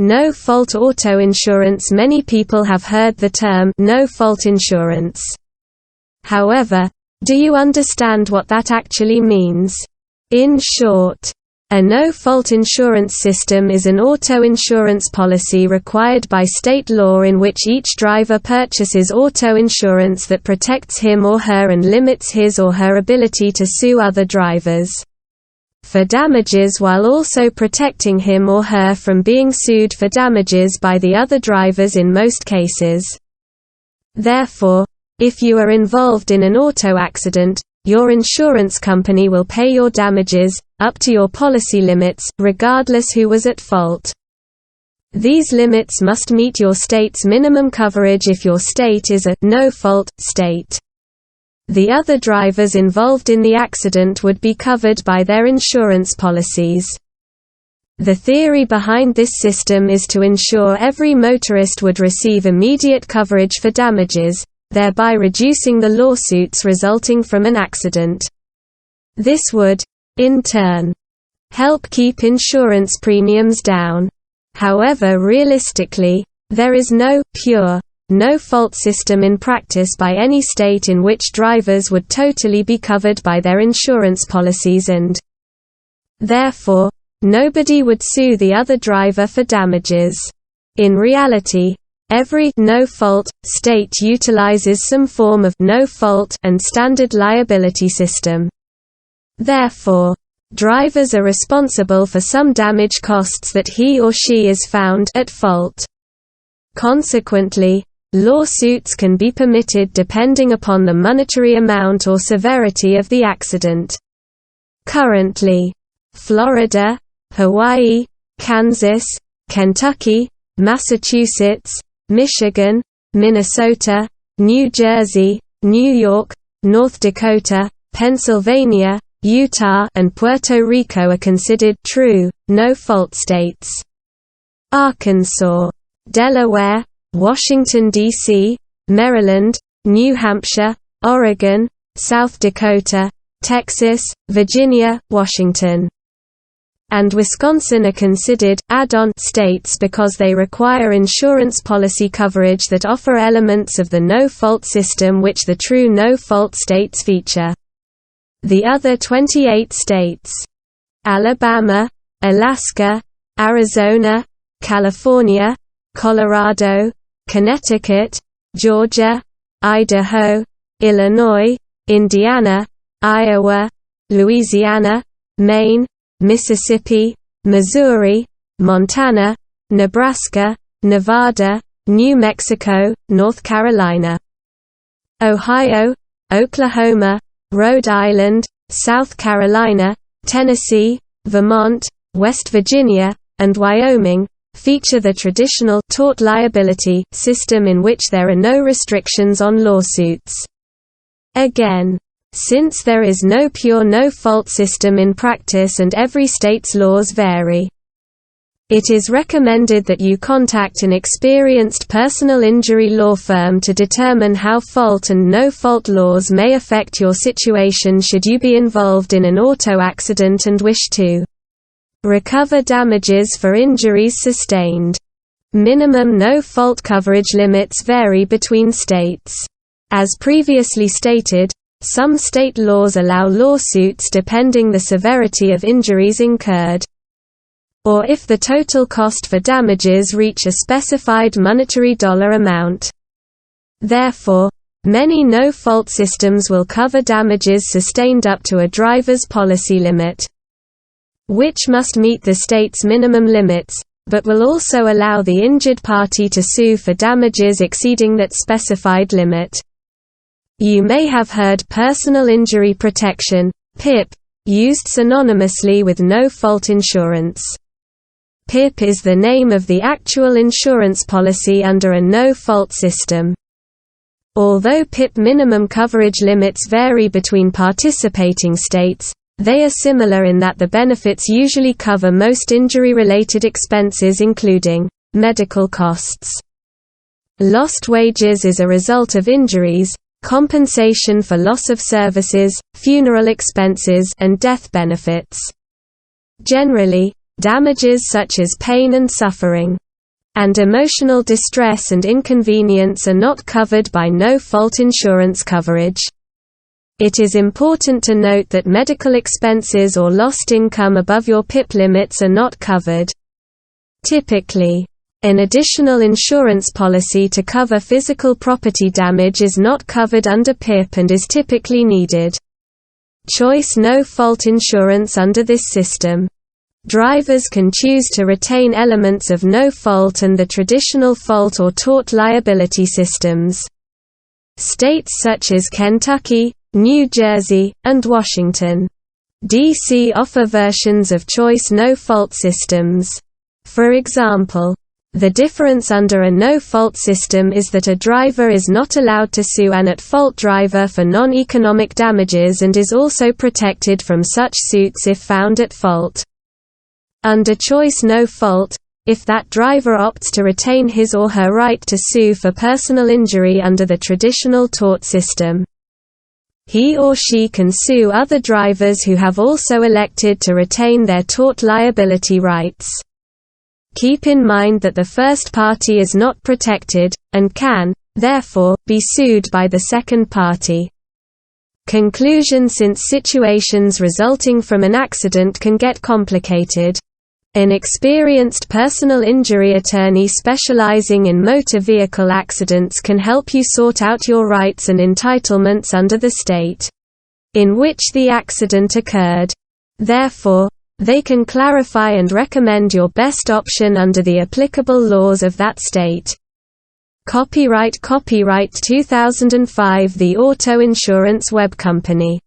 No-fault auto insurance. Many people have heard the term no-fault insurance. However, do you understand what that actually means? In short, a no-fault insurance system is an auto insurance policy required by state law in which each driver purchases auto insurance that protects him or her and limits his or her ability to sue other drivers for damages while also protecting him or her from being sued for damages by the other drivers in most cases. Therefore, if you are involved in an auto accident, your insurance company will pay your damages, up to your policy limits, regardless who was at fault. These limits must meet your state's minimum coverage if your state is a no-fault state. The other drivers involved in the accident would be covered by their insurance policies. The theory behind this system is to ensure every motorist would receive immediate coverage for damages, thereby reducing the lawsuits resulting from an accident. This would, in turn, help keep insurance premiums down. However, realistically, there is no pure no-fault system in practice by any state in which drivers would totally be covered by their insurance policies and, therefore, nobody would sue the other driver for damages. In reality, every no-fault state utilizes some form of no-fault and standard liability system. Therefore, drivers are responsible for some damage costs that he or she is found at fault. Consequently, lawsuits can be permitted depending upon the monetary amount or severity of the accident. Currently, Florida, Hawaii, Kansas, Kentucky, Massachusetts, Michigan, Minnesota, New Jersey, New York, North Dakota, Pennsylvania, Utah, and Puerto Rico are considered true, no-fault states. Arkansas, Delaware, Washington, D.C., Maryland, New Hampshire, Oregon, South Dakota, Texas, Virginia, Washington, and Wisconsin are considered add-on states because they require insurance policy coverage that offer elements of the no-fault system which the true no-fault states feature. The other 28 states, Alabama, Alaska, Arizona, California, Colorado, Connecticut, Georgia, Idaho, Illinois, Indiana, Iowa, Louisiana, Maine, Mississippi, Missouri, Montana, Nebraska, Nevada, New Mexico, North Carolina, Ohio, Oklahoma, Rhode Island, South Carolina, Tennessee, Vermont, West Virginia, and Wyoming feature the traditional tort liability system in which there are no restrictions on lawsuits. Again, since there is no pure no-fault system in practice and every state's laws vary, it is recommended that you contact an experienced personal injury law firm to determine how fault and no-fault laws may affect your situation should you be involved in an auto accident and wish to recover damages for injuries sustained. Minimum no-fault coverage limits vary between states. As previously stated, some state laws allow lawsuits depending the severity of injuries incurred, or if the total cost for damages reach a specified monetary dollar amount. Therefore, many no-fault systems will cover damages sustained up to a driver's policy limit, which must meet the state's minimum limits, but will also allow the injured party to sue for damages exceeding that specified limit. You may have heard personal injury protection, PIP, used synonymously with no-fault insurance. PIP is the name of the actual insurance policy under a no-fault system. Although PIP minimum coverage limits vary between participating states, they are similar in that the benefits usually cover most injury-related expenses including medical costs, lost wages as a result of injuries, compensation for loss of services, funeral expenses, and death benefits. Generally, damages such as pain and suffering, and emotional distress and inconvenience are not covered by no-fault insurance coverage. It is important to note that medical expenses or lost income above your PIP limits are not covered. Typically, an additional insurance policy to cover physical property damage is not covered under PIP and is typically needed. Choice no-fault insurance under this system. Drivers can choose to retain elements of no-fault and the traditional fault or tort liability systems. States such as Kentucky, New Jersey, and Washington, D.C. offer versions of choice no-fault systems. For example, the difference under a no-fault system is that a driver is not allowed to sue an at-fault driver for non-economic damages and is also protected from such suits if found at fault. Under choice no-fault, if that driver opts to retain his or her right to sue for personal injury under the traditional tort system, he or she can sue other drivers who have also elected to retain their tort liability rights. Keep in mind that the first party is not protected, and can, therefore, be sued by the second party. Conclusion: since situations resulting from an accident can get complicated, an experienced personal injury attorney specializing in motor vehicle accidents can help you sort out your rights and entitlements under the state in which the accident occurred. Therefore, they can clarify and recommend your best option under the applicable laws of that state. Copyright 2005 The Auto Insurance Web Company.